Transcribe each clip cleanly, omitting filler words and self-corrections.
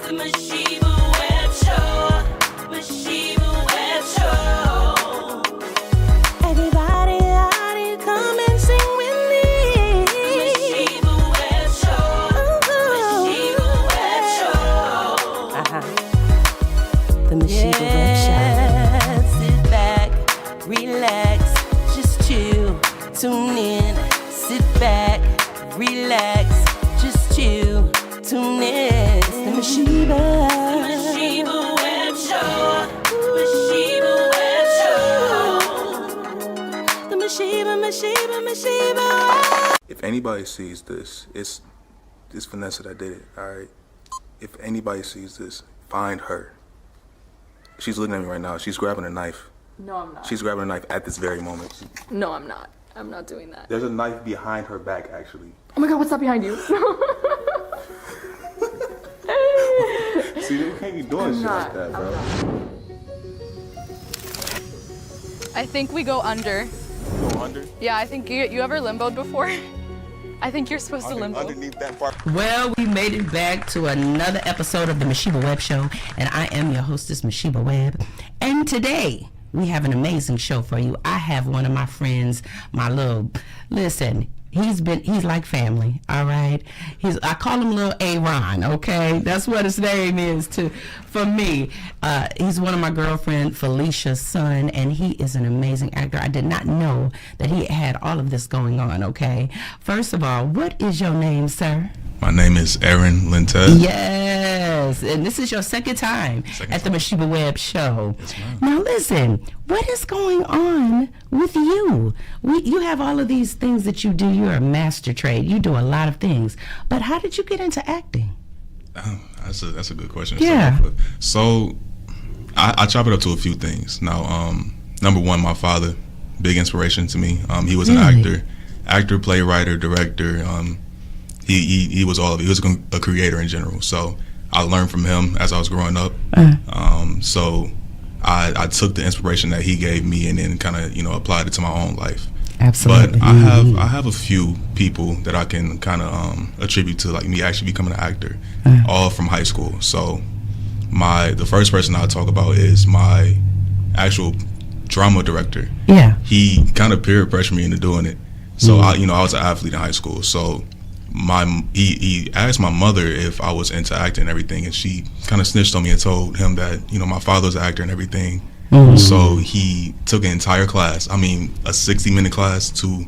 The Masheba Webb Show. Masheba Webb Show. Everybody out here, come and sing with me. The Masheba Webb Show. Masheba Webb Show. The Masheba Webb Show. Sit back, relax, just chill, tune in. Sit back, relax, just chill, tune in. It's the Masheba Webb Show. Masheba Webb Show. The Masheba Webb. If anybody sees this, it's Vanessa that did it, alright? If anybody sees this, find her. She's looking at me right now. She's grabbing a knife. No, I'm not. She's grabbing a knife at this very moment. No, I'm not. I'm not doing that. There's a knife behind her back, actually. Oh my God, what's that behind you? See, you can't be doing shit like that, bro. I think we go under. Go under? Yeah, I think you ever limboed before? I think you're supposed to limbo. Underneath that part. Well, we made it back to another episode of the Masheba Webb Show, and I am your hostess, Masheba Webb. And today, we have an amazing show for you. I have one of my friends, listen, he's like family, all right? I call him little Arron, okay? That's what his name is for me. He's one of my girlfriend Felicia's son, and he is an amazing actor. I did not know that he had all of this going on, okay? First of all, what is your name, sir? My name is Arron Lintez. Yes, and this is your second time at the Masheba Webb Show. Yes, ma'am. Now listen, what is going on with you? You have all of these things that you do. You're a master trade. You do a lot of things. But how did you get into acting? That's a good question. Yeah. So I chop it up to a few things. Now, number one, my father, big inspiration to me. He was an actor, playwright, director. He was all of it. He was a creator in general. So I learned from him as I was growing up. So I took the inspiration that he gave me and then kind of applied it to my own life. Absolutely. But I have a few people that I can kind of attribute to like me actually becoming an actor, all from high school. So the first person I'll talk about is my actual drama director. Yeah. He kind of peer pressured me into doing it. So I was an athlete in high school. So he asked my mother if I was into acting and everything, and she kind of snitched on me and told him that my father was an actor and everything. So he took an entire class, a 60-minute class, to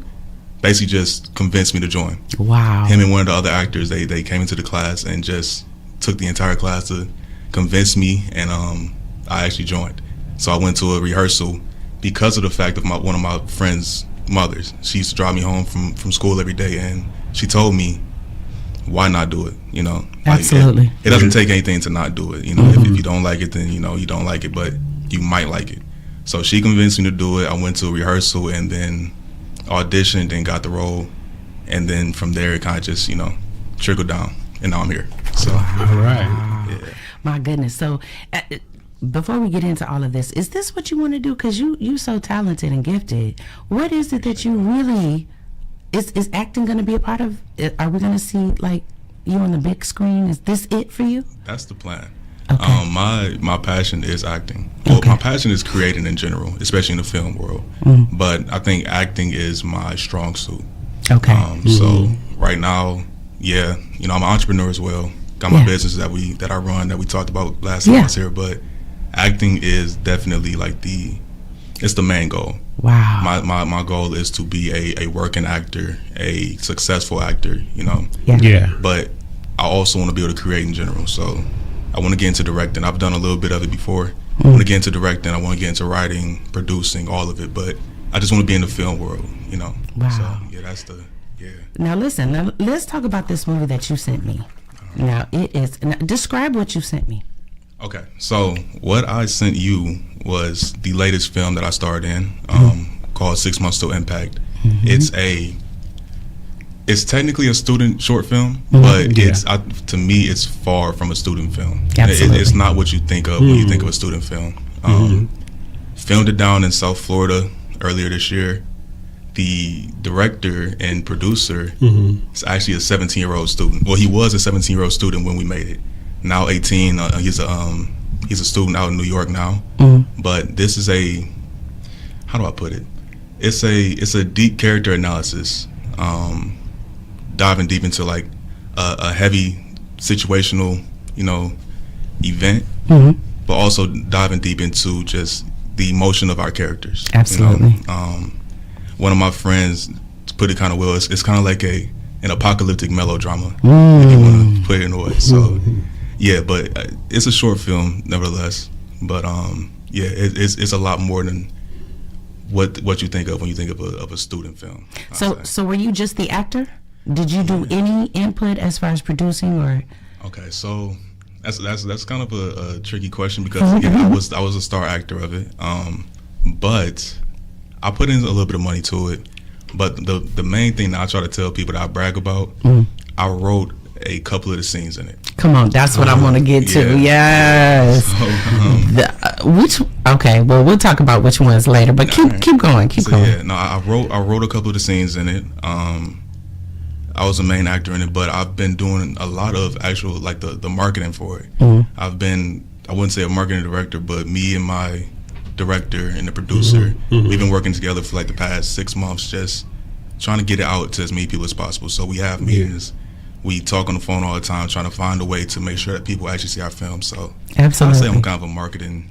basically just convince me to join. Wow. Him and one of the other actors, they came into the class and just took the entire class to convince me, and I actually joined. So I went to a rehearsal because of the fact of one of my friends' mothers. She used to drive me home from school every day, and she told me, why not do it? Absolutely. It doesn't take anything to not do it. If you don't like it, then you don't like it, but you might like it. So she convinced me to do it. I went to a rehearsal and then auditioned and got the role, and then from there it kind of just trickled down, and now I'm here. So all right. Yeah. My goodness. So before we get into all of this, is this what you want to do? Because you so talented and gifted. What is it that you really is acting going to be a part of? Are we going to see like you on the big screen? Is this it for you? That's the plan. Okay. My passion is acting. Well, my passion is creating in general, especially in the film world. But I think acting is my strong suit. Okay. So right now, I'm an entrepreneur as well. Got my business that I run that we talked about last time I was here. But acting is definitely like it's the main goal. Wow. My goal is to be a working actor, a successful actor. Yeah. But I also want to be able to create in general. So I want to get into directing. I've done a little bit of it before. I want to get into directing. I want to get into writing, producing, all of it. But I just want to be in the film world, Wow. So, Now, listen. Let's talk about this movie that you sent me. Now, describe what you sent me. Okay. So, what I sent you was the latest film that I starred in, called 6 Months to Impact. It's technically a student short film, but to me, it's far from a student film. It's not what you think of when you think of a student film. Filmed it down in South Florida earlier this year. The director and producer is actually a 17-year-old student. Well, he was a 17-year-old student when we made it. now 18. He's a student out in New York now. But this is how do I put it? It's a deep character analysis, diving deep into like a heavy situational, event, but also diving deep into just the emotion of our characters. Absolutely. One of my friends put it kind of well. It's kind of like an apocalyptic melodrama, if you want to put it in a way. So, yeah, but it's a short film, nevertheless. But it's a lot more than what you think of when you think of a student film. So were you just the actor? Did you do any input as far as producing or? Okay, so that's kind of a tricky question because I was a star actor of it, but I put in a little bit of money to it. But the main thing that I try to tell people that I brag about, I wrote a couple of the scenes in it. Come on, that's what I want to get to. Yes. So, well, we'll talk about which ones later, but keep going. Yeah, no, I wrote a couple of the scenes in it. I was the main actor in it, but I've been doing a lot of actual like the marketing for it. I wouldn't say a marketing director, but me and my director and the producer, we've been working together for like the past 6 months, just trying to get it out to as many people as possible. So we have meetings, we talk on the phone all the time, trying to find a way to make sure that people actually see our film. So absolutely, I say I'm kind of a marketing,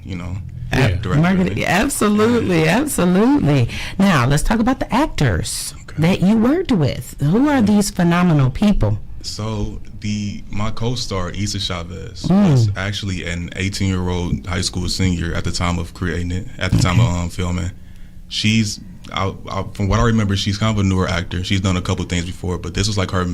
director. Marketing, absolutely. Now let's talk about the actors that you worked with. Who are these phenomenal people? So my co-star Issa Chavez was actually an 18-year-old high school senior at the time of creating it, at the time of filming. She's, from what I remember, she's kind of a newer actor. She's done a couple things before, but this was like her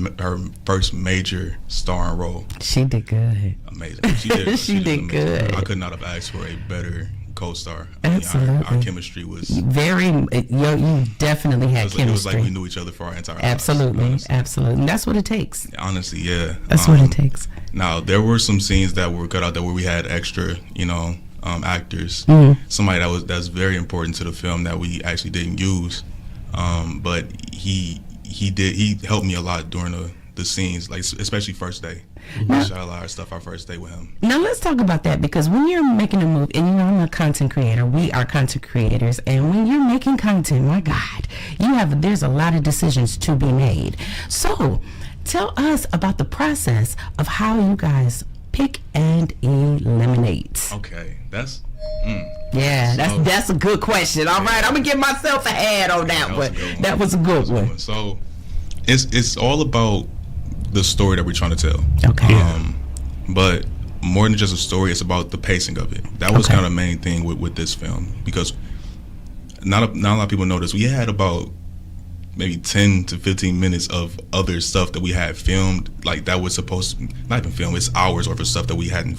first major starring role. She did good. Amazing. She did. she did good. I could not have asked for a better co-star. Absolutely. Our chemistry was very. You definitely had chemistry. It was like we knew each other for our entire absolutely, lives. Absolutely. And that's what it takes. Honestly, yeah. That's what it takes. Now there were some scenes that were cut out there where we had extra, actors. Somebody that's very important to the film that we actually didn't use, but he helped me a lot during the scenes, like especially first day. We shot a lot of stuff our first day with him. Now let's talk about that, because when you're making a movie, and I'm a content creator, we are content creators, and when you're making content, my God, there's a lot of decisions to be made. So tell us about the process of how you guys pick and eliminate. Okay, that's that's a good question. All right, I'm gonna give myself a hand on that one. That was a good one. So it's all about the story that we're trying to tell. Okay. But more than just a story, it's about the pacing of it. That was kind of the main thing with this film, because not a lot of people know this. We had about maybe 10 to 15 minutes of other stuff that we had filmed, like that was supposed to not even film. It's hours worth of stuff that we had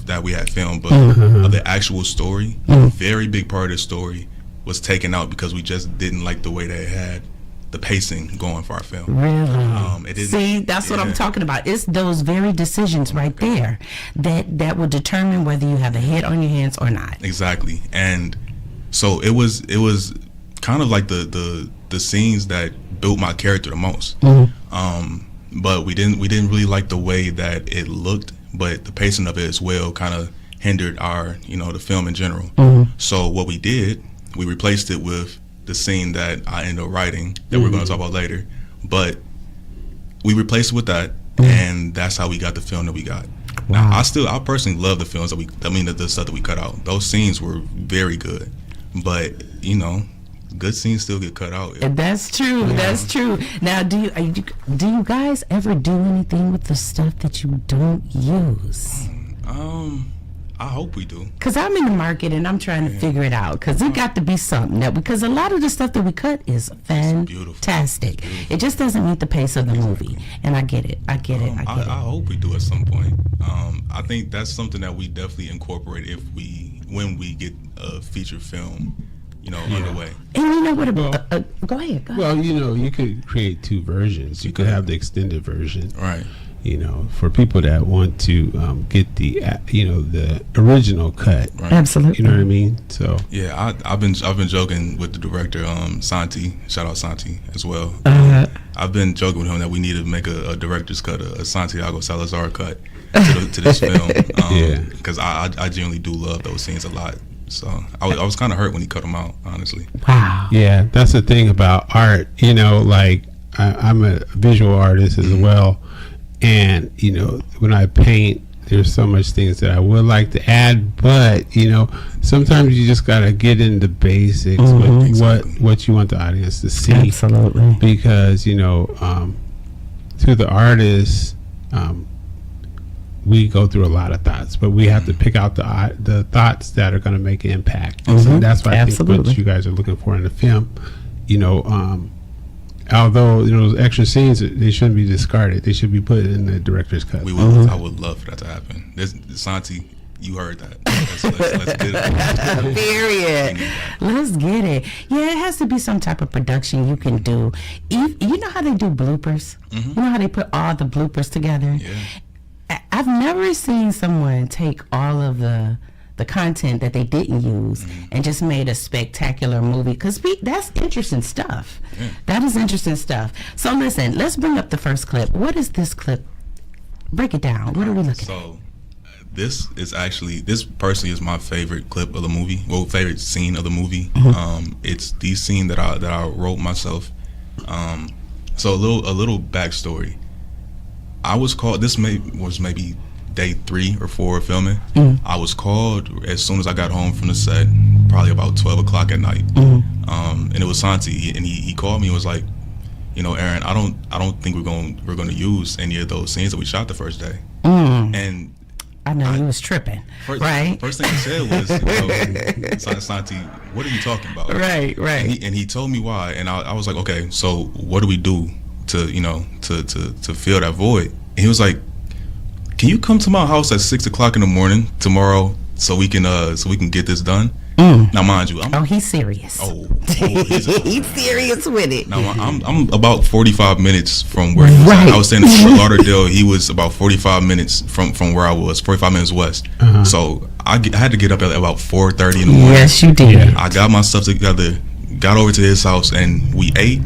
filmed, but of the actual story, a very big part of the story was taken out because we just didn't like the way they had the pacing going for our film. Really? See, that's what I'm talking about. It's those very decisions right there that will determine whether you have a hit on your hands or not. Exactly. And so it was kind of like the scenes that built my character the most. But we didn't really like the way that it looked, but the pacing of it as well kind of hindered our, the film in general. So what we did, we replaced it with the scene that I ended up writing that we're going to talk about later, but we replaced it with that, and that's how we got the film that we got. Wow. Now, I personally love the films the stuff that we cut out. Those scenes were very good, but good scenes still get cut out. That's true. Yeah. That's true. Now, do you guys ever do anything with the stuff that you don't use? I hope we do. Because I'm in the market and I'm trying to figure it out. Because it got to be something because a lot of the stuff that we cut is fantastic. It just doesn't meet the pace of the movie. And I get it. I hope we do at some point. I think that's something that we definitely incorporate when we get a feature film, underway. And you know what? Go ahead. Well, you could create two versions. You could have the extended version, right? For people that want to get the the original cut. Right. Absolutely. You know what I mean? So yeah, I've been joking with the director, Santi. Shout out Santi as well. I've been joking with him that we need to make a director's cut, a Santiago Salazar cut, to this film. Yeah. Because I genuinely do love those scenes a lot. So I was kind of hurt when he cut them out, honestly. Wow. Yeah, that's the thing about art. You know, like I'm a visual artist as well, and you know, when I paint, there's so much things that I would like to add, but you know, sometimes you just gotta get into basics with Exactly. what you want the audience to see. Absolutely. Because you know, to the artist, we go through a lot of thoughts, but we have to pick out the thoughts that are going to make an impact. And so that's what I think Absolutely. what you guys are looking for in the film. You know, although you know those extra scenes, they shouldn't be discarded. They should be put in the director's cut. We would. I would love for that to happen. Santi, you heard that. Let's get it. Period. Let's get it. Yeah, it has to be some type of production you can do. You know how they do bloopers? You know how they put all the bloopers together? Yeah. I've never seen someone take all of the content that they didn't use and just made a spectacular movie, because that's interesting stuff. Yeah. That is interesting stuff. So listen, let's bring up the first clip. What is this clip? Break it down. What are we looking at? So this personally is my favorite clip of the movie. Well, favorite scene of the movie. It's the scene that I wrote myself. So a little backstory. I was called. This was maybe day 3 or 4 of filming. I was called as soon as I got home from the set, probably about 12 o'clock at night. And it was Santi, and he called me and was like, you know, Arron, I don't think we're going to use any of those scenes that we shot the first day. And I know you was tripping, right? First thing he said was, you know, Santi, what are you talking about? Right. And he told me why, and I was like, okay, so what do we do to, you know, to fill that void? And he was like, can you come to my house at 6 o'clock in the morning tomorrow so we can get this done? Now, mind you, He's serious. He's serious with it. Now I'm about 45 minutes from where he was at. I was staying in Fort Lauderdale. He was about 45 minutes from where I was, 45 minutes west. So I had to get up at about 4:30 in the morning. Yes, you did. I got my stuff together, got over to his house, and we ate,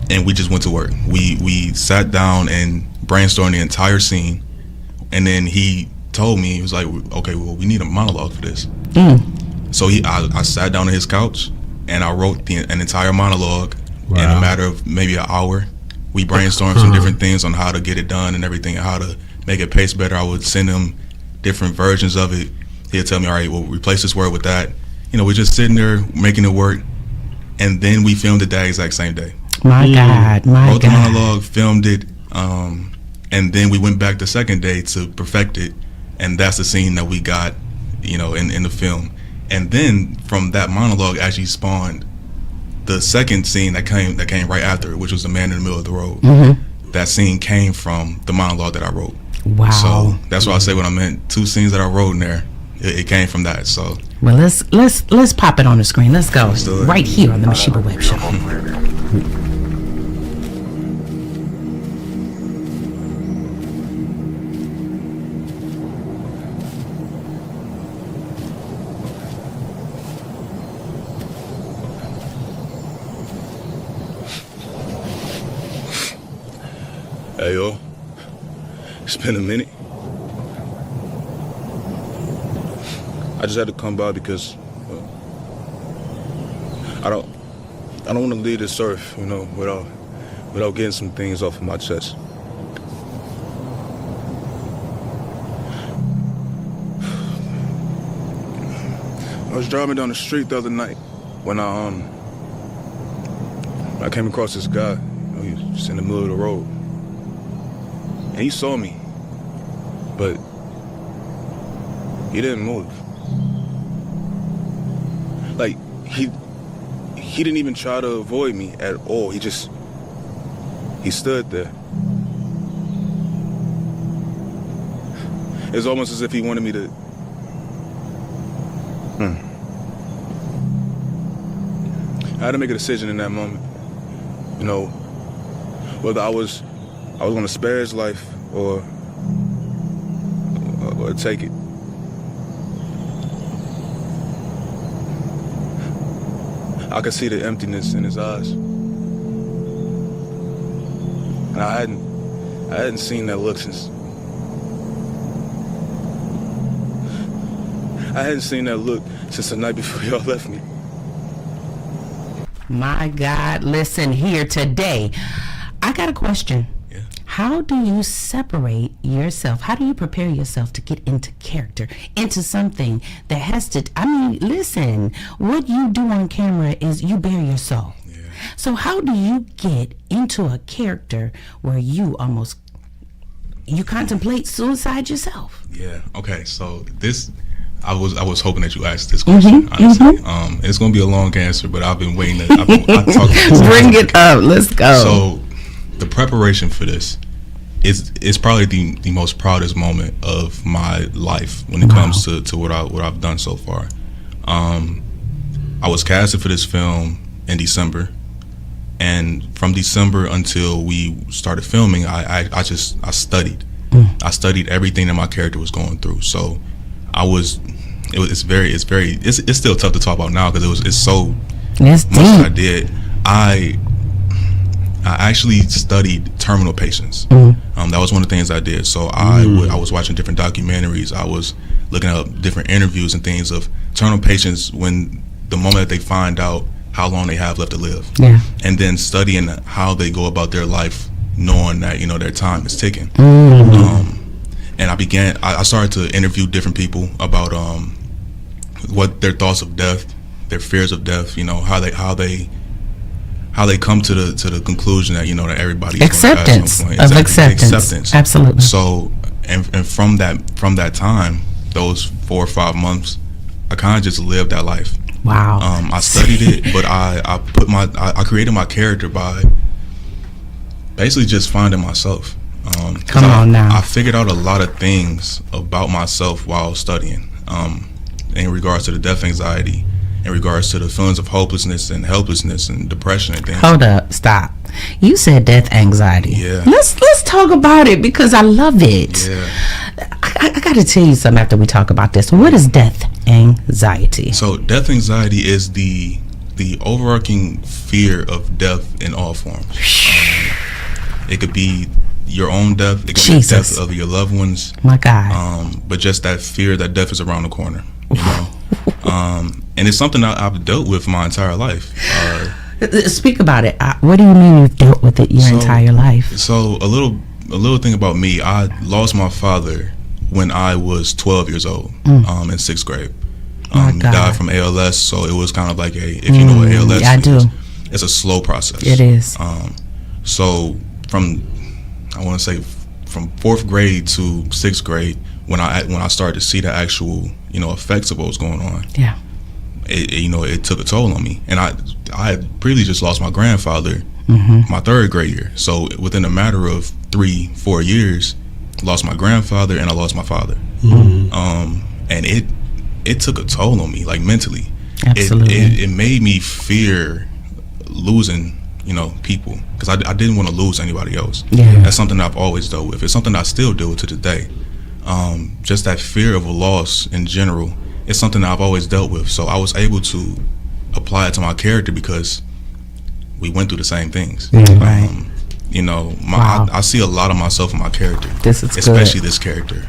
and we just went to work. We sat down and brainstormed the entire scene, and then he told me, he was like, okay, well, we need a monologue for this. So I sat down on his couch and I wrote an entire monologue in a matter of maybe an hour. We brainstormed some different things on how to get it done and everything, and how to make it pace better. I would send him different versions of it. He'd tell me, all right, well, replace this word with that. You know, we're just sitting there making it work, and then we filmed it that exact same day. My God. Wrote the monologue, filmed it, and then we went back the second day to perfect it, and that's the scene that we got, you know, in the film. And then from that monologue actually spawned the second scene that came right after it, which was the man in the middle of the road. That scene came from the monologue that I wrote. Wow. So that's why I say what I meant. 2 scenes that I wrote in there, it came from that. So well, let's pop it on the screen. Let's go do it. right here on the Masheba Webb Show. Hey yo, it's been a minute. I just had to come by because I don't want to leave this earth, you know, without getting some things off of my chest. I was driving down the street the other night when I came across this guy. You know, he was just in the middle of the road. And he saw me, but he didn't move. Like, he didn't even try to avoid me at all. He stood there. It's almost as if he wanted me to... I had to make a decision in that moment. You know, whether I was gonna spare his life or take it. I could see the emptiness in his eyes. And I hadn't seen that look since I hadn't seen that look since the night before y'all left me. My God, listen here today. I got a question. Yeah. How do you separate yourself? How do you prepare yourself to get into character, into something that has to, I mean, listen, what you do on camera is you bare your soul. Yeah. So how do you get into a character where you contemplate suicide yourself? Yeah. Okay. So this, I was hoping that you asked this question. Honestly, it's gonna be a long answer, but I've been waiting. I talk about this. Bring it up. Let's go. So the preparation for this is probably the most proudest moment of my life when it comes to what I've done so far. I was casted for this film in December, and from December until we started filming, I studied. I studied everything that my character was going through. So it's still tough to talk about now because it's so much that I did. I actually studied terminal patients. That was one of the things I did. So I was watching different documentaries. I was looking up different interviews and things of terminal patients when the moment that they find out how long they have left to live. Yeah. And then studying how they go about their life knowing that, their time is ticking. And I started to interview different people about what their thoughts of death, their fears of death, how they come to the conclusion that that everybody acceptance at some point. Of Exactly. acceptance. Absolutely. So and from that time, those 4 or 5 months, I kind of just lived that life. Wow. I studied it, but I created my character by basically just finding myself. Come on now. I figured out a lot of things about myself while studying, in regards to the death anxiety, in regards to the feelings of hopelessness and helplessness and depression and things. Hold up, stop. You said death anxiety. Yeah. Let's talk about it because I love it. Yeah. I got to tell you something after we talk about this. What is death anxiety? So death anxiety is the overarching fear of death in all forms. It could be your own death. It could be the death of your loved ones. My God. But just that fear that death is around the corner. And it's something I've dealt with my entire life. Speak about it. What do you mean you've dealt with it your entire life? So a little thing about me. I lost my father when I was 12 years old, in 6th grade. He died from ALS, so it was kind of like if you know what ALS is. I do. It's a slow process. It is. So from 4th grade to 6th grade, when I started to see the actual effects of what was going on. Yeah. It took a toll on me, and I had previously just lost my grandfather my 3rd grade year. So within a matter of 3-4 years, lost my grandfather and I lost my father. And it took a toll on me, like mentally. Absolutely. It made me fear losing people, because I didn't want to lose anybody else. Yeah. That's something I've always dealt with. It's something I still deal with to this day. Just that fear of a loss in general, it's something that I've always dealt with. So I was able to apply it to my character because we went through the same things. Right. Wow. I see a lot of myself in my character. Especially this character.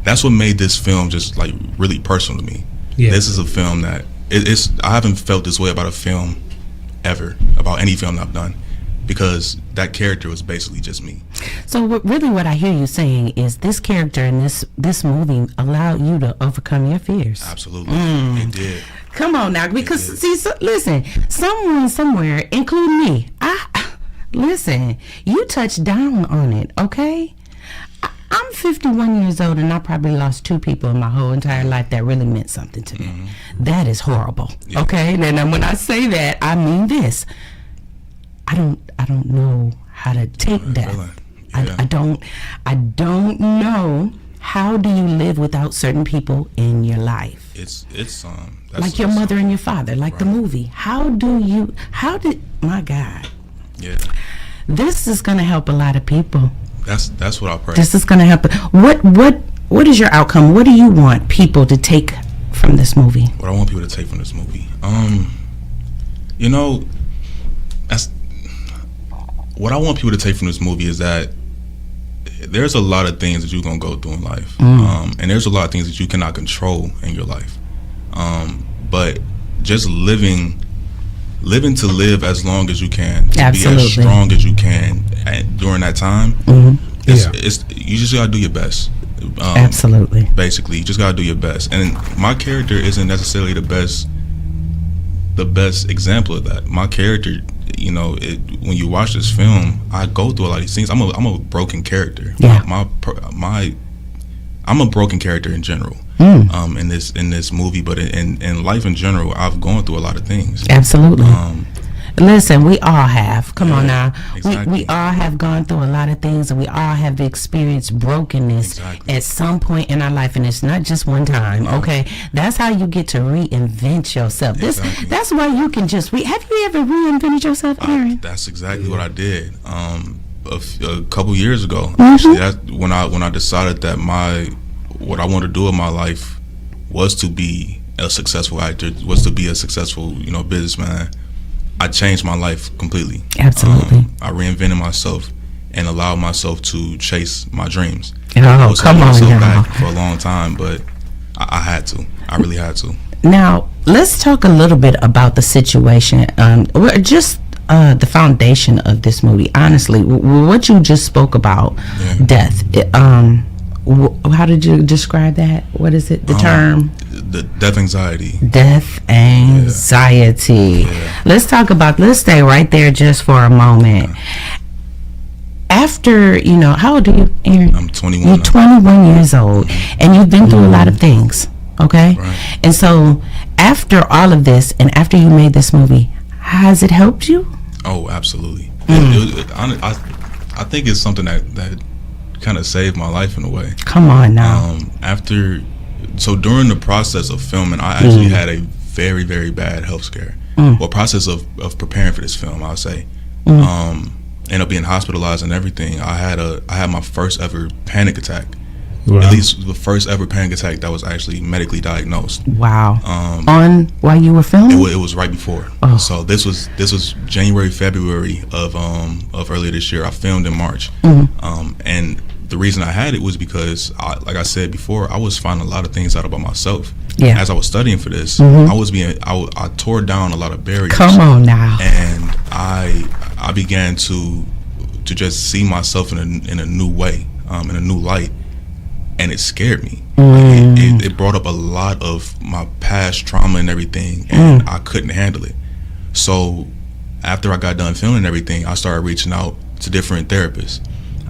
That's what made this film just like really personal to me. Yeah. This is a film that I haven't felt this way about a film ever, about any film I've done, because that character was basically just me. So what I hear you saying is this character in this movie allowed you to overcome your fears. Absolutely. It did. Come on now, because listen, someone somewhere, including me, listen, you touched down on it, okay? I'm 51 years old and I probably lost 2 people in my whole entire life that really meant something to me. That is horrible. Yeah. Okay, and when I say that, I mean this. I don't know how to take death. Yeah. I don't know how do you live without certain people in your life. It's like your mother and your father, like the movie. My God. Yeah. This is gonna help a lot of people. That's what I pray. This is gonna help. What is your outcome? What do you want people to take from this movie? What I want people to take from this movie, that's what I want people to take from this movie is that there's a lot of things that you're gonna go through in life, and there's a lot of things that you cannot control in your life. But just living to live as long as you can, to Absolutely. be as strong as you can during that time. It's you just gotta do your best. Absolutely. Basically, you just gotta do your best. And my character isn't necessarily the best example of that. My character, you know, when you watch this film, I go through a lot of these things. I'm a broken character. Yeah. I'm a broken character in general. In this movie, but in life in general, I've gone through a lot of things. Absolutely. Listen, we all have. Come on now. Exactly. We all have gone through a lot of things, and we all have experienced brokenness at some point in our life, and it's not just one time. Okay, that's how you get to reinvent yourself. That's why you can just have you ever reinvented yourself, Arron? That's exactly what I did. A couple years ago, actually, that's when I decided that what I wanted to do with my life was to be a successful actor, was to be a successful, businessman. I changed my life completely. Absolutely. I reinvented myself and allowed myself to chase my dreams. Oh, I was come holding on myself now. back for a long time, but I had to. I really had to. Now, let's talk a little bit about the situation. Just the foundation of this movie. Honestly, what you just spoke about, death. How did you describe that? What is it? The term? The death anxiety. Death anxiety. Yeah. Let's stay right there just for a moment. After, how old are you, Arron? I'm 21. You're 21 years old, and you've been through a lot of things, okay? Right. And so, after all of this, and after you made this movie, has it helped you? Oh, absolutely. I think it's something that kind of saved my life in a way. Come on now. During the process of filming, I actually had a very, very bad health scare. Well, process of preparing for this film, I'll say. Ended up being hospitalized and everything. I had my first ever panic attack. Wow. At least the first ever panic attack that was actually medically diagnosed. Wow. While you were filming? It was right before. Oh. So this was January, February of earlier this year. I filmed in March. And the reason I had it was because, like I said before, I was finding a lot of things out about myself. Yeah. As I was studying for this, I tore down a lot of barriers. Come on now. And I began to just see myself in a new way, in a new light, and it scared me. It brought up a lot of my past trauma and everything, and I couldn't handle it. So after I got done filming and everything, I started reaching out to different therapists.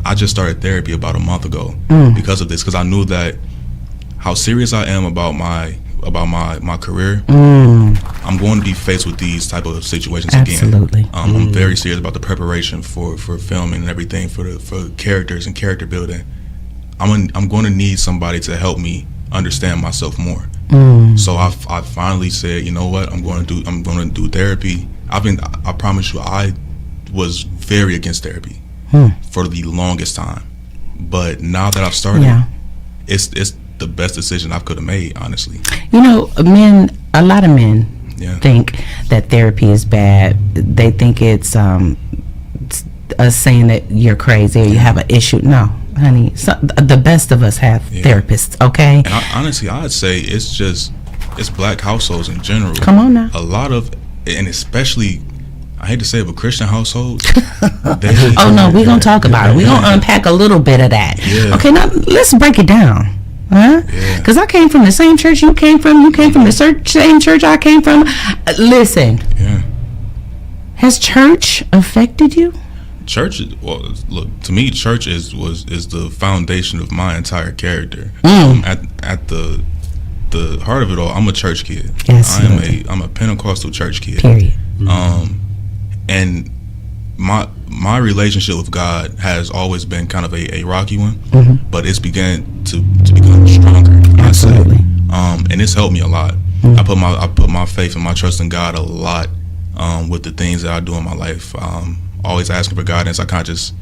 I just started therapy about a month ago because of this, because I knew that how serious I am about my career. I'm going to be faced with these type of situations Absolutely. again. I'm very serious about the preparation for filming and everything, for characters and character building. I'm going to need somebody to help me understand myself more. So I finally said, you know what, I'm going to do therapy. I promise you, I was very against therapy for the longest time, but now that I've started, it's the best decision I could have made, honestly. A lot of men Yeah. think that therapy is bad. They think it's us saying that you're crazy or you have an issue. No, honey. The best of us have therapists, okay? And honestly, I'd say it's black households in general. Come on now. A lot of, and especially, I hate to say it, but Christian households. Oh, no, we're going to talk about it. We're going to unpack a little bit of that. Yeah. Okay, now let's break it down. Huh? Yeah. Because I came from the same church you came from. You came from the same church I came from. Listen. Yeah. Has church affected you? Church, well, look, to me, church is the foundation of my entire character. At the heart of it all, I'm a church kid. Yes, I'm a Pentecostal church kid. Period. And my relationship with God has always been kind of a rocky one, but it's began to become stronger. Absolutely. I say. And it's helped me a lot. I put my faith and my trust in God a lot with the things that I do in my life. Always asking for guidance. I trust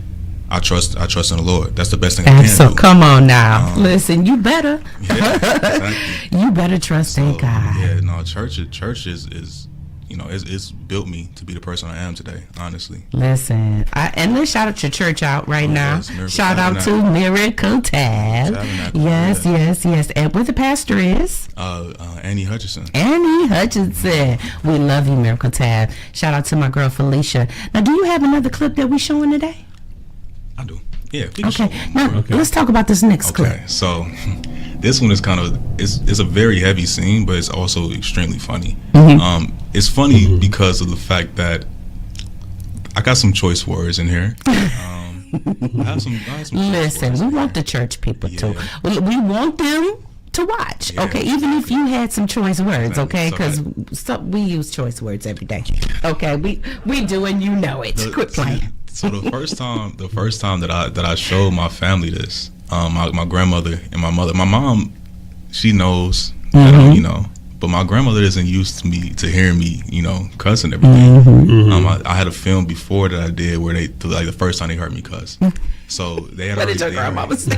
in the Lord. That's the best thing I can do. Come on now. Listen, you better. Yeah, exactly. You better trust in God. Yeah, no, church is it's built me to be the person I am today, honestly. Listen, and let's shout out your church out right now. Yes, Shout out to Miracle Tab. Yes. And where the pastor is? Annie Hutchinson. Annie Hutchinson. We love you, Miracle Tab. Shout out to my girl Felicia. Now, do you have another clip that we showing today? I do. Yeah. Okay. Now, let's talk about this next clip. Okay, so this one is kind of it's a very heavy scene, but it's also extremely funny. It's funny because of the fact that I got some choice words in here. I have some Listen, we want the church people to. We want them to watch. Yeah. Okay, even if you had some choice words. Okay, It's because we use choice words every day. Okay, we do, and you know it. Quit playing. So the first time that I showed my family this, my grandmother and my mother. My mom, she knows, that, but my grandmother isn't used to hearing me, cuss and everything. I had a film before that I did where the first time they heard me cuss. So they had already. What did your grandmama say?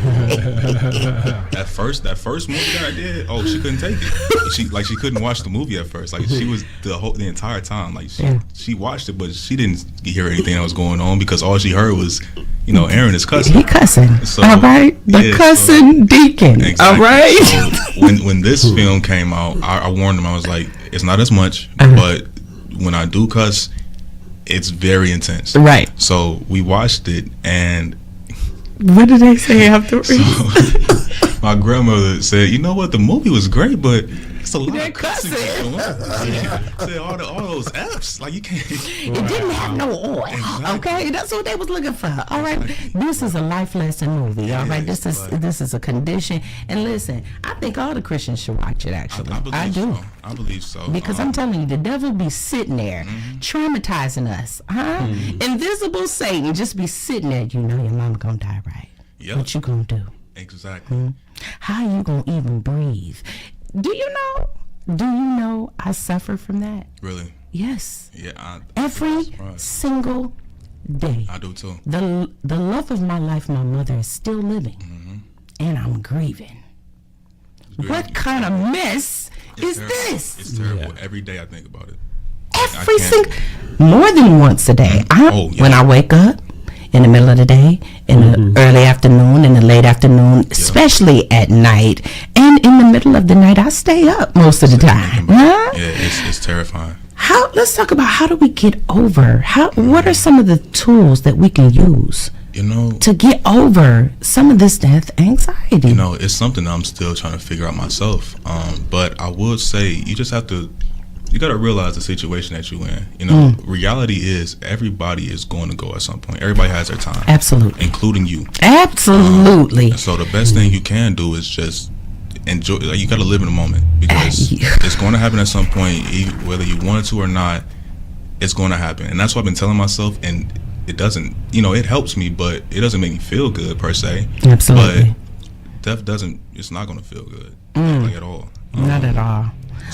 That first movie that I did, she couldn't take it. She couldn't watch the movie at first. Like she was the entire time. Like she watched it, but she didn't hear anything that was going on because all she heard was, Arron is cussing. He cussing. So, all right, the cussing deacon. Exactly. All right. So when this film came out, I warned them. I was like, it's not as much, but when I do cuss, it's very intense. Right. So we watched it, and what did they say afterwards? So, my grandmother said, "You know what? The movie was great, but it's a lot of cussing. Said all those F's. Like you can't. It didn't have no oil. Exactly. Okay, that's what they was looking for. All right, this is a life lesson movie. All right, this is a condition. And listen, I think all the Christians should watch it. Actually, I do. So. I believe so. Because I'm telling you, the devil be sitting there traumatizing us, Invisible Satan just be sitting there. You know your mama gonna die, right? Yep. What you gonna do? Exactly. How you gonna even breathe? Do you know I suffer from that? Really? Yes. Yeah. Every single day. I do too. The love of my life, my mother, is still living, and I'm grieving. What kind of mess is this? It's terrible. Yeah. Every day I think about it. Every single, more than once a day. When I wake up, in the middle of the day, in the early afternoon, in the late afternoon, especially at night, and in the middle of the night, I stay up most of the time. Yeah, it's terrifying. Let's talk about how do we get over? What are some of the tools that we can use? To get over some of this death anxiety. It's something that I'm still trying to figure out myself. But I would say you just have to. You got to realize the situation that you're in. Reality is everybody is going to go at some point. Everybody has their time. Absolutely. Including you. Absolutely. So the best thing you can do is just enjoy. You got to live in the moment because it's going to happen at some point, whether you want it to or not. It's going to happen, and that's what I've been telling myself. And it doesn't, it helps me, but it doesn't make me feel good per se. Absolutely. But death doesn't. It's not going to feel good, like at all. Not at all.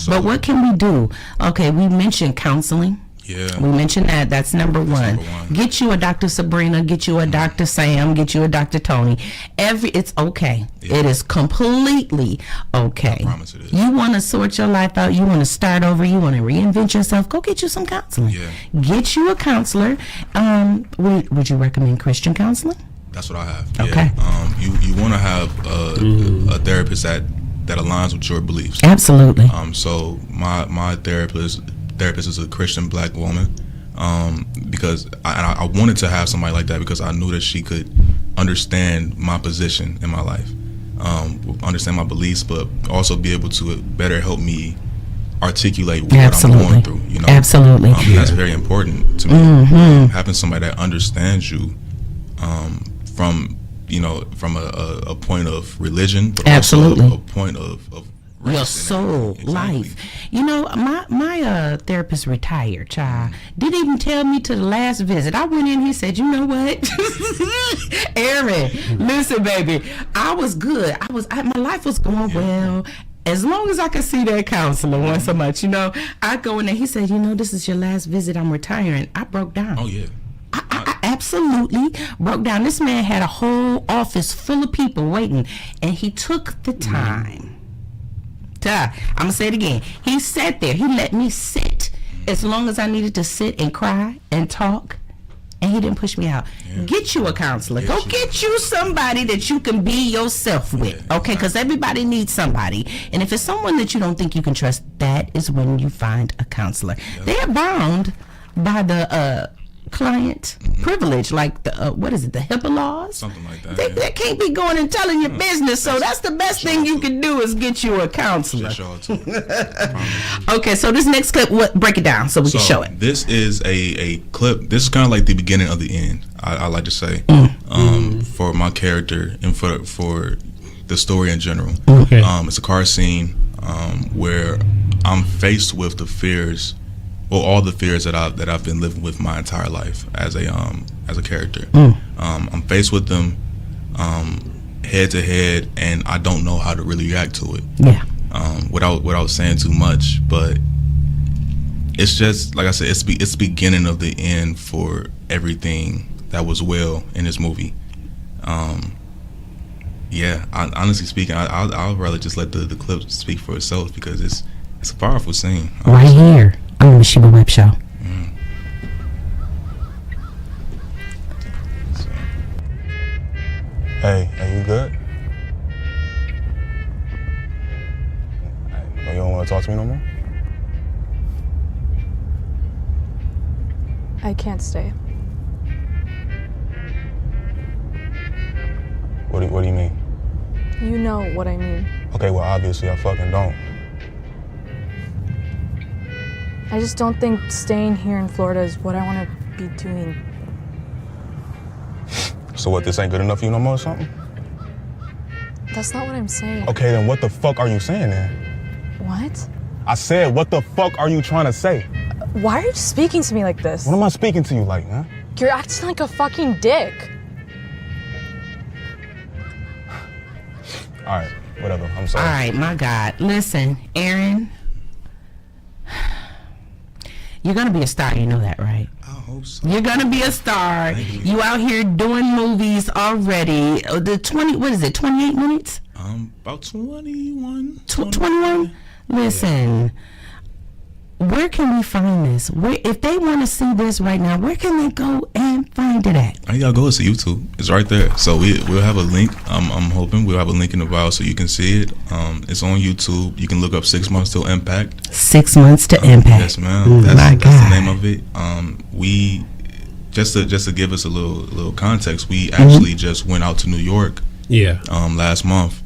But what can we do? Okay, we mentioned counseling. Yeah. We mentioned that. That's number one. Get you a Dr. Sabrina. Get you a Dr. Sam. Get you a Dr. Tony. It's okay. Yeah. It is completely okay. I promise it is. You want to sort your life out. You want to start over. You want to reinvent yourself. Go get you some counseling. Yeah. Get you a counselor. Would you recommend Christian counseling? That's what I have. Okay. Yeah. You want to have a therapist that aligns with your beliefs. Absolutely. So my therapist is a Christian black woman, because I wanted to have somebody like that because I knew that she could understand my position in my life, understand my beliefs, but also be able to better help me articulate what I'm going through. Absolutely. That's very important to me. Having somebody that understands you, from a point of religion, but absolutely also a point of your soul, life. My therapist retired, child. Didn't even tell me to the last visit. I went in, he said, you know what? Arron, listen, baby, I was good. My life was going well. As long as I could see that counselor once a month, I go in there. He said, this is your last visit. I'm retiring. I broke down. Oh, yeah. I absolutely broke down. This man had a whole office full of people waiting, and he took the time. I'm going to say it again. He sat there. He let me sit as long as I needed to sit and cry and talk, and he didn't push me out. Yeah. Get you a counselor. Get you somebody that you can be yourself with, okay? Because everybody needs somebody. And if it's someone that you don't think you can trust, that is when you find a counselor. Yep. They're bound by the client privilege, like the what is it, the HIPAA laws? Something like that. They can't be going and telling your business. So that's the best thing you can do is get you a counselor. Okay, so this next clip, break it down so we can show it. This is a clip. This is kind of like the beginning of the end. I like to say for my character and for the story in general. Okay. It's a car scene where I'm faced with the fears. Well, all the fears that I've been living with my entire life as a character. I'm faced with them head to head, and I don't know how to really react to it. Yeah. Without saying too much, but it's just like I said, it's the beginning of the end for everything that was well in this movie. Yeah. Honestly speaking, I'll rather just let the clip speak for itself because it's a powerful scene. Right here on the Masheba Webb Show. Hey, you good? You don't want to talk to me no more? I can't stay. What do you mean? You know what I mean. Okay, well, obviously I fucking don't. I just don't think staying here in Florida is what I want to be doing. So what, this ain't good enough for you no more or something? That's not what I'm saying. Okay, then what the fuck are you saying then? What? I said, what the fuck are you trying to say? Why are you speaking to me like this? What am I speaking to you like, huh? You're acting like a fucking dick. All right, whatever, I'm sorry. All right, my God. Listen, Arron, you're going to be a star. You know that, right? I hope so. You're going to be a star. You out here doing movies already. The 28 minutes? About 21. 21? Listen, where can we find this? If they want to see this right now, where can they go and find it at? All you gotta go is to YouTube. It's right there. So we'll have a link. I'm hoping we'll have a link in the bio so you can see it. It's on YouTube. You can look up 6 Months Till Impact. 6 Months to Impact. Yes, ma'am. That's the name of it. We just to give us a little context. We actually just went out to New York. Yeah. Last month.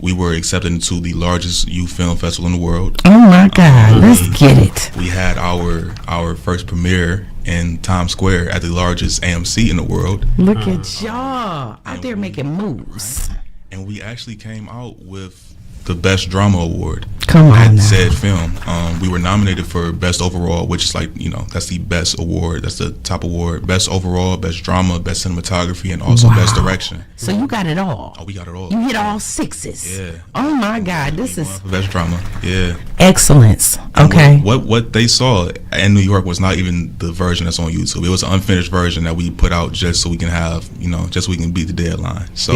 We were accepted into the largest youth film festival in the world. Oh my God, let's get it. We had our first premiere in Times Square at the largest AMC in the world. Look at y'all out there making moves. Right? And we actually came out with the Best Drama Award. Come on at now. said film. We were nominated for Best Overall, which is like, that's the best award. That's the top award. Best Overall, Best Drama, Best Cinematography, and also Best Direction. So you got it all. Oh, we got it all. You hit all sixes. Yeah. Oh my God, this is Best Drama. Yeah. excellence. Okay. What they saw in New York was not even the version that's on YouTube. It was an unfinished version that we put out just so we can have, just so we can beat the deadline. So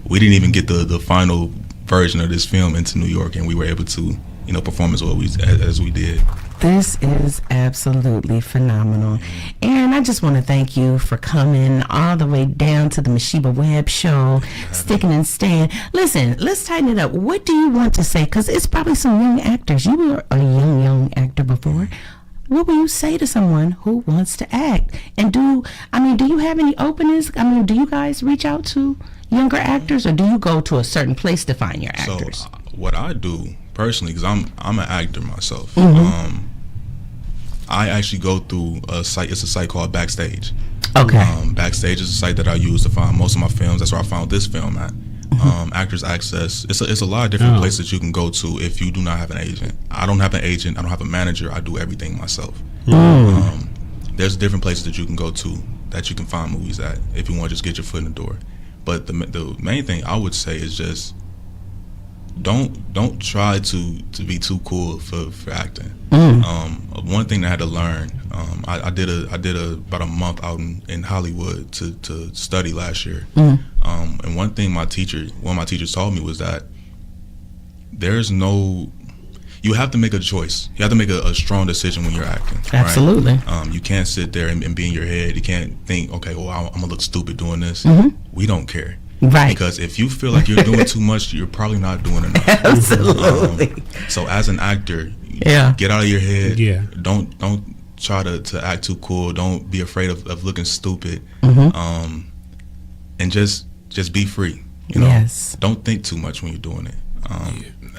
we didn't even get the final version of this film into New York, and we were able to, perform as we did. This is absolutely phenomenal. Aaron, I just want to thank you for coming all the way down to the Masheba Webb Show, sticking and staying. Listen, let's tighten it up. What do you want to say? Because it's probably some young actors. You were a young actor before. What will you say to someone who wants to act? And do you have any openings? Do you guys reach out to younger actors, or do you go to a certain place to find your actors? So what I do personally, because I'm an actor myself, I actually go through a site. It's a site called Backstage. Okay. Backstage is a site that I use to find most of my films. That's where I found this film at. Actors Access. It's a lot of different places that you can go to if you do not have an agent. I don't have an agent. I don't have a manager. I do everything myself. There's different places that you can go to that you can find movies at if you want to just get your foot in the door. But the main thing I would say is just don't try to be too cool for acting. One thing that I had to learn, I did about a month out in Hollywood to study last year. And one thing one of my teachers told me was that there's no, you have to make a choice. You have to make a strong decision when you're acting. Absolutely. Right? You can't sit there and be in your head. You can't think, okay, well, I'm gonna look stupid doing this. We don't care. Right. Because if you feel like you're doing too much, you're probably not doing enough. Absolutely. So as an actor, Yeah. get out of your head. Yeah. Don't try to act too cool. Don't be afraid of looking stupid. And just be free. You know. Yes. Don't think too much when you're doing it.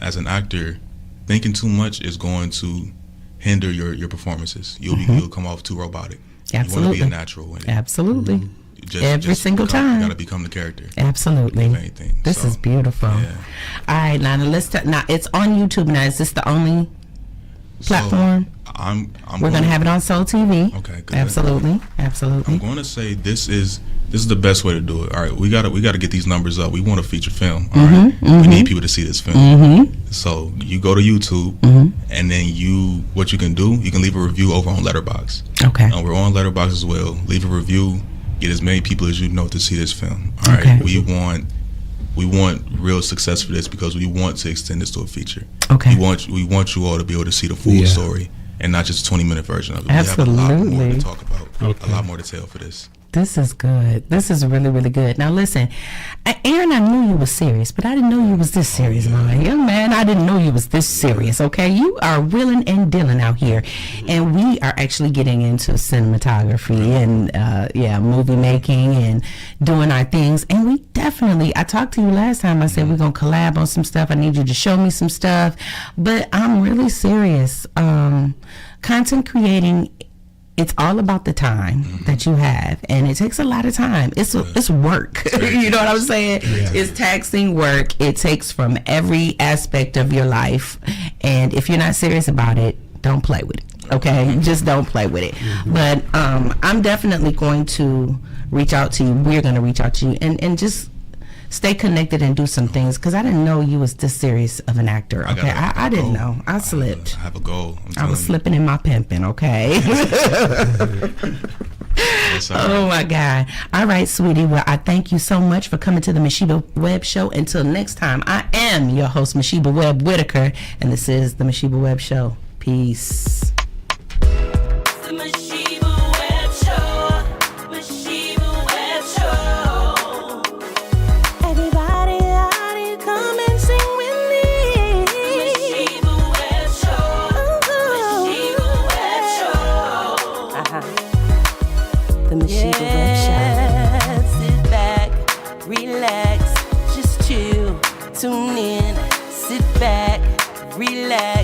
As an actor, thinking too much is going to hinder your performances. You'll come off too robotic. Absolutely. You want to be a natural in it. Absolutely. Just, Every single time. You got to become the character. Absolutely. If anything. This So, is beautiful. yeah. All right, now let's now it's on YouTube now. Is this the only platform? So I'm We're gonna have it on Soul TV. Okay, good. Absolutely. I'm going to say this is the best way to do it. All right, we gotta get these numbers up. We want a feature film. All right, we need people to see this film. So you go to YouTube, and then what you can do, you can leave a review over on Letterboxd. Okay. We're on Letterboxd as well. Leave a review. Get as many people as you know to see this film. All right. Okay. We want real success for this because we want to extend this to a feature. Okay. We want you all to be able to see the full story and not just a 20-minute version of it. Absolutely. We have a lot more to talk about. Okay. A lot more to tell for this. This is good. This is really, really good. Now listen, Aaron, I knew you was serious, but I didn't know you was this serious, my young man. I didn't know you was this serious. Okay, you are willing and dealing out here, and we are actually getting into cinematography and movie making and doing our things. And we definitely, I talked to you last time. I said we're gonna collab on some stuff. I need you to show me some stuff, but I'm really serious. Content creating. It's all about the time that you have, and it takes a lot of time. It's work. You know what I'm saying? Yeah. It's taxing work. It takes from every aspect of your life, and if you're not serious about it, don't play with it. Okay, just don't play with it. But I'm definitely going to reach out to you. We're going to reach out to you, and just stay connected and do some things, because I didn't know you was this serious of an actor. Okay, I didn't know. I slipped. I have a goal. I was slipping in my pimping. Okay. Yes, Oh my God. All right, sweetie. Well, I thank you so much for coming to the Masheba Webb Show. Until next time, I am your host, Masheba Webb Whitaker, and this is the Masheba Webb Show. Peace. The Masheba Webb Show. Masheba Webb Show. Everybody out here, come and sing with me. Masheba Webb Show. Masheba Webb Show. The Masheba Webb Show. Sit back, relax, just chill, tune in, sit back, relax.